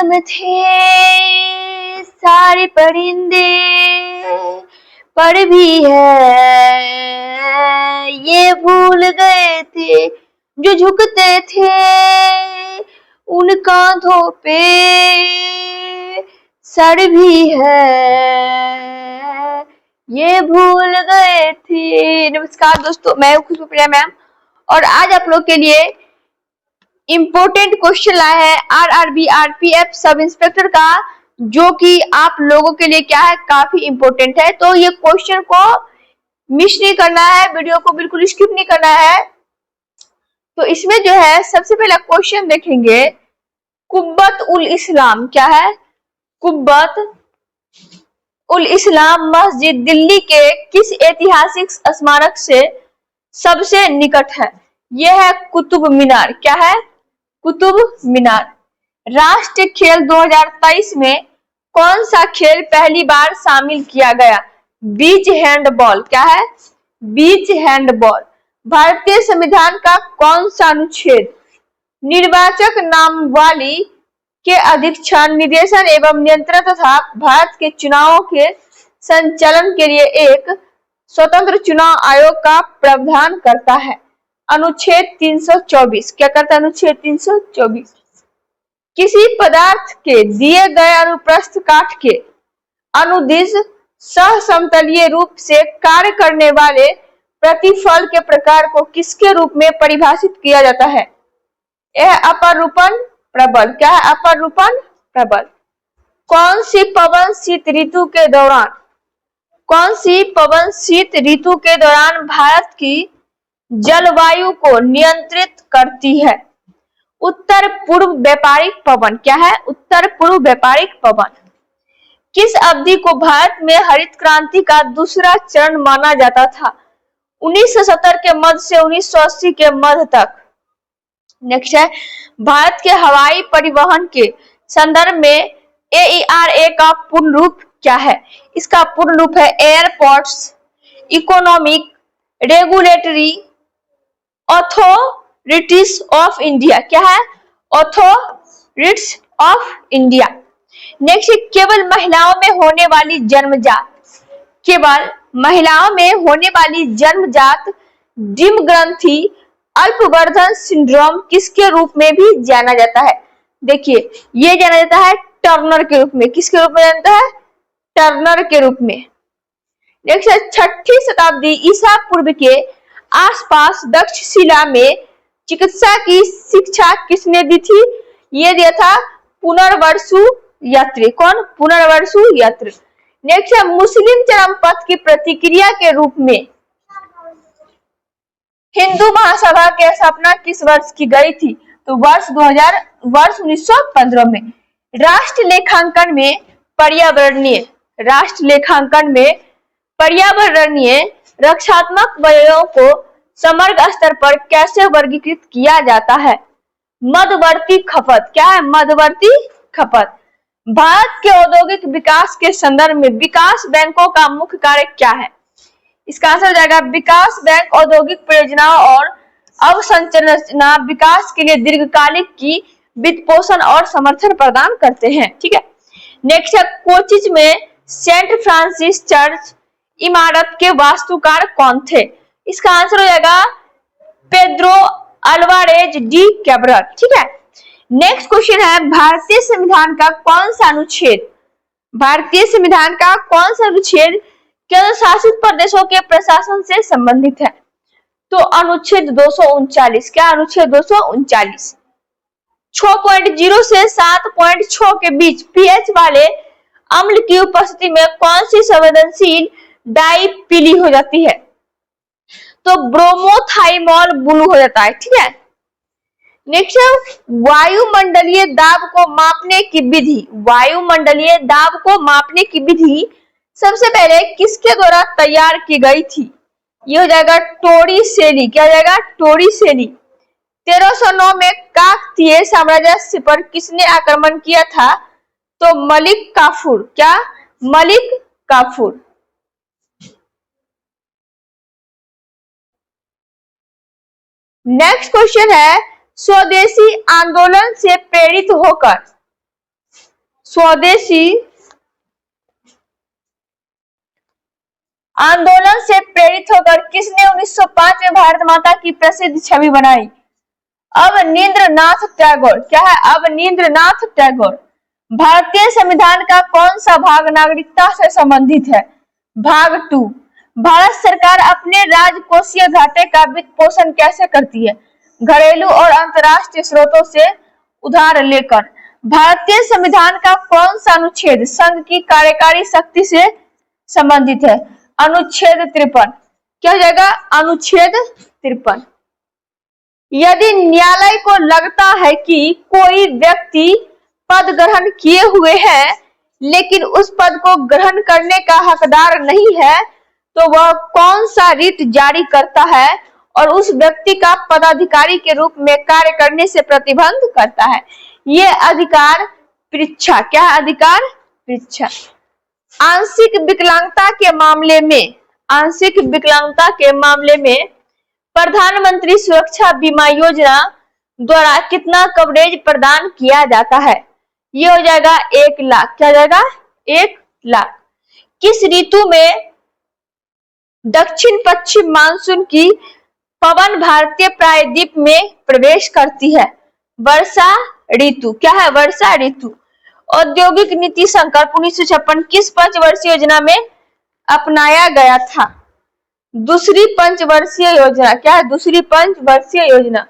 में थे सारे परिंदे, पर भी है ये भूल गए थे जो झुकते थे उन कांधों पे सर भी है ये भूल गए थे। नमस्कार दोस्तों, मैं खुशबू मैम और आज आप लोग के लिए इम्पोर्टेंट क्वेश्चन लाया है आरआरबी आरपीएफ सब इंस्पेक्टर का, जो कि आप लोगों के लिए क्या है काफी इम्पोर्टेंट है। तो ये क्वेश्चन को मिस नहीं करना है, वीडियो को बिल्कुल स्किप नहीं करना है। तो इसमें जो है सबसे पहला क्वेश्चन देखेंगे, कुब्बत उल इस्लाम क्या है? कुब्बत उल इस्लाम मस्जिद दिल्ली के किस ऐतिहासिक स्मारक से सबसे निकट है? यह है कुतुब मीनार। क्या है? कुतुब मीनार। राष्ट्रीय खेल 2023 में कौन सा खेल पहली बार शामिल किया गया? बीच हैंडबॉल। क्या है? बीच हैंडबॉल। भारतीय संविधान का कौन सा अनुच्छेद निर्वाचक नामावली के अधीक्षण, निदेशन एवं नियंत्रण तथा भारत के चुनावों के संचालन के लिए एक स्वतंत्र चुनाव आयोग का प्रावधान करता है? अनुच्छेद 324। क्या करता है? अनुच्छेद 324। किसी पदार्थ के दिए गए अनुप्रस्थ काट के अनुदिश सहसमतलीय रूप से कार्य करने वाले प्रतिफल के प्रकार को किसके रूप में परिभाषित किया जाता है? यह अपरूपण प्रबल। क्या है? अपरूपण प्रबल। कौन सी पवन शीत ऋतु के दौरान भारत की जलवायु को नियंत्रित करती है? उत्तर पूर्व व्यापारिक पवन। क्या है? उत्तर पूर्व व्यापारिक पवन। किस अवधि को भारत में हरित क्रांति का दूसरा चरण माना जाता था? 1970 के मध्य से 1980 के मध्य तक। नेक्स्ट है, भारत के हवाई परिवहन के संदर्भ में AERA का पूर्ण रूप क्या है? इसका पूर्ण रूप है airports economic regulatory authorities of India. क्या है? Authorities of India. नेक्स्ट, केवल महिलाओं में होने वाली जन्मजात डिम्ब ग्रंथि अल्पवर्धन सिंड्रोम किसके रूप में भी जाना जाता है? देखिए, ये जाना जाता है टर्नर के रूप में। किसके रूप में जानता है? टर्नर के रूप में। नेक्स्ट, 6ठी शताब्दी ईसा पूर्व के आसपास तक्षशिला में चिकित्सा की शिक्षा किसने दी थी? ये दिया था पुनर्वसु यत्र। कौन? पुनर्वसु यत्र। नेक्स्ट है, मुस्लिम चरमपंथ की प्रतिक्रिया के रूप में हिंदू महासभा की स्थापना किस वर्ष की गई थी? तो वर्ष 1915 में। राष्ट्र लेखांकन में पर्यावरणीय रक्षात्मक व्ययों को समग्र स्तर पर कैसे वर्गीकृत किया जाता है? मध्यवर्ती खपत। क्या है? मध्यवर्ती खपत। भारत के औद्योगिक विकास के संदर्भ में विकास बैंकों का मुख्य कार्य क्या है? इसका आंसर हो जाएगा विकास बैंक औद्योगिक परियोजनाओं और अवसंरचना विकास के लिए दीर्घकालिक की वित्त पोषण और समर्थन प्रदान करते हैं। ठीक है। नेक्स्ट है, कोचिज में सेंट फ्रांसिस चर्च इमारत के वास्तुकार कौन थे? इसका आंसर हो जाएगा पेड्रो अल्वारेज डी कैब्रल। ठीक है। नेक्स्ट क्वेश्चन है, भारतीय संविधान का कौन सा अनुच्छेद केंद्र शासित प्रदेशों के प्रशासन से संबंधित है? तो अनुच्छेद 239। क्या? अनुच्छेद 239। 6.0 से 7.6 के बीच pH वाले अम्ल की उपस्थिति में कौन सी संवेदनशील डाई पीली हो जाती है? तो ब्रोमोथाइमॉल ब्लू हो जाता है। ठीक है। नेक्स्ट है, वायुमंडलीय दाब को मापने की विधि सबसे पहले किसके द्वारा तैयार की गई थी? ये हो जाएगा टोरिसेली। क्या हो जाएगा? टोरिसेली। 1309 में काकतीय साम्राज्य पर किसने आक्रमण किया था? तो मलिक काफूर। क्या? मलिक काफूर। नेक्स्ट क्वेश्चन है, स्वदेशी आंदोलन से प्रेरित होकर स्वदेशी आंदोलन से प्रेरित होकर किसने 1905 में भारत माता की प्रसिद्ध छवि बनाई? अवनींद्रनाथ टैगोर। क्या है? अवनींद्रनाथ टैगोर। भारतीय संविधान का कौन सा भाग नागरिकता से संबंधित है? भाग 2। भारत सरकार अपने राजकोषीय घाटे का वित्त पोषण कैसे करती है? घरेलू और अंतर्राष्ट्रीय स्रोतों से उधार लेकर। भारतीय संविधान का कौन सा अनुच्छेद संघ की कार्यकारी शक्ति से संबंधित है? अनुच्छेद 53। क्या हो जाएगा? अनुच्छेद 53। यदि न्यायालय को लगता है कि कोई व्यक्ति पद ग्रहण किए हुए है लेकिन उस पद को ग्रहण करने का हकदार नहीं है तो वह कौन सा रिट जारी करता है और उस व्यक्ति का पदाधिकारी के रूप में कार्य करने से प्रतिबंध करता है? ये अधिकार परीक्षा। क्या है? अधिकार परीक्षा। आंशिक विकलांगता के मामले में प्रधानमंत्री सुरक्षा बीमा योजना द्वारा कितना कवरेज प्रदान किया जाता है? ये हो जाएगा 1 लाख। क्या हो जाएगा? 1 लाख। किस ऋतु में दक्षिण पश्चिम मानसून की पवन भारतीय प्रायद्वीप में प्रवेश करती है? वर्षा ऋतु। क्या है? वर्षा ऋतु। औद्योगिक नीति संकल्प 1956 किस पंचवर्षीय योजना में अपनाया गया था? दूसरी पंचवर्षीय योजना। क्या है? दूसरी पंचवर्षीय योजना।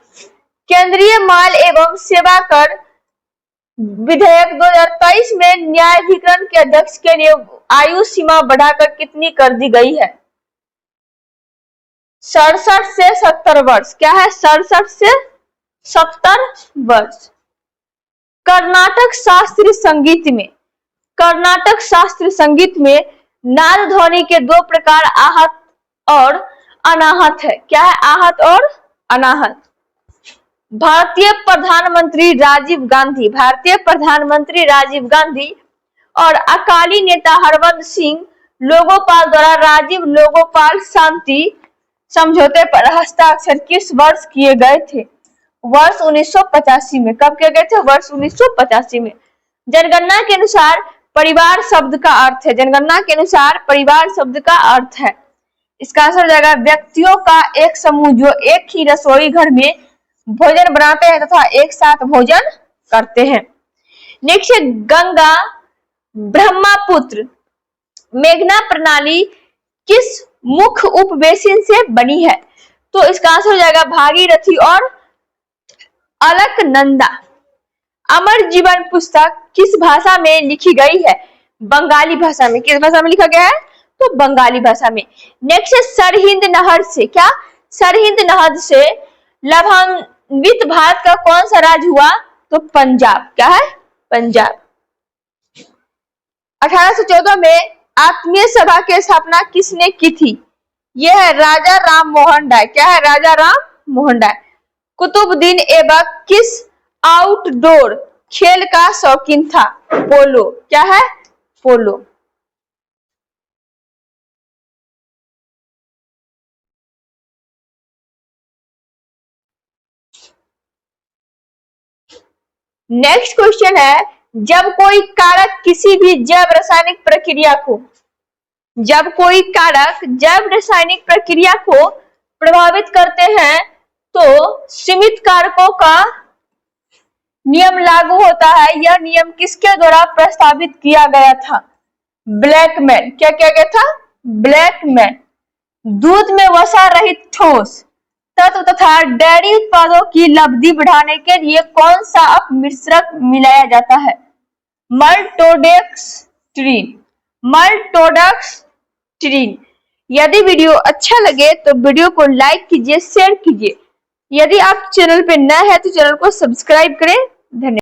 केंद्रीय माल एवं सेवा कर विधेयक 2023 में न्यायाधिकरण के अध्यक्ष के लिए आयु सीमा बढ़ाकर कितनी कर दी गई है? 67 से 70 वर्ष। क्या है? 67 से 70 वर्ष। कर्नाटक शास्त्रीय संगीत में नाद ध्वनि के 2 प्रकार आहत और अनाहत है। क्या है? आहत और अनाहत। भारतीय प्रधानमंत्री राजीव गांधी और अकाली नेता हरवंश सिंह लोगोपाल द्वारा राजीव लोगोपाल शांति समझौते पर हस्ताक्षर किस वर्ष किए गए थे? वर्ष 1985 में। कब किए गए थे? वर्ष 1985 में। जनगणना के अनुसार परिवार शब्द का अर्थ है। जनगणना के अनुसार परिवार शब्द का अर्थ है। इसका आंसर हो जाएगा व्यक्तियों का एक समूह जो एक ही रसोई घर में भोजन बनाते हैं तथा एक साथ भोजन करते हैं। नेक्स्ट है गंगा ब्रह्मपुत्र मेघना प्रणाली किस मुख्य उपबेसिन से बनी है? तो इसका आंसर हो जाएगा भागीरथी और अलकनंदा। अमर जीवन पुस्तक किस भाषा में लिखी गई है? बंगाली भाषा में। किस भाषा में लिखा गया है? तो बंगाली भाषा में। नेक्स्ट है सरहिंद नहर से। क्या? सरहिंद नहर से लाभान्वित भारत का कौन सा राज्य हुआ? तो पंजाब। क्या है? पंजाब। 1814 में आत्मीय सभा की स्थापना किसने की थी? यह है राजा राम मोहन राय। क्या है? राजा राम मोहन राय। कुतुबुद्दीन ऐबक किस आउटडोर खेल का शौकीन था? पोलो। क्या है? पोलो। नेक्स्ट क्वेश्चन है जब कोई कारक किसी भी जैव रासायनिक प्रक्रिया को प्रभावित करते हैं तो सीमित कारकों का नियम लागू होता है। यह नियम किसके द्वारा प्रस्तावित किया गया था? ब्लैकमैन। क्या किया गया था? ब्लैकमैन। दूध में वसा रहित ठोस तत्व तथा डेयरी उत्पादों की लब्धि बढ़ाने के लिए कौन सा अपमिश्रक मिलाया जाता है? मल्टोडेक्सट्रीन। यदि वीडियो अच्छा लगे तो वीडियो को लाइक कीजिए, शेयर कीजिए। यदि आप चैनल पे नए हैं तो चैनल को सब्सक्राइब करें। धन्यवाद।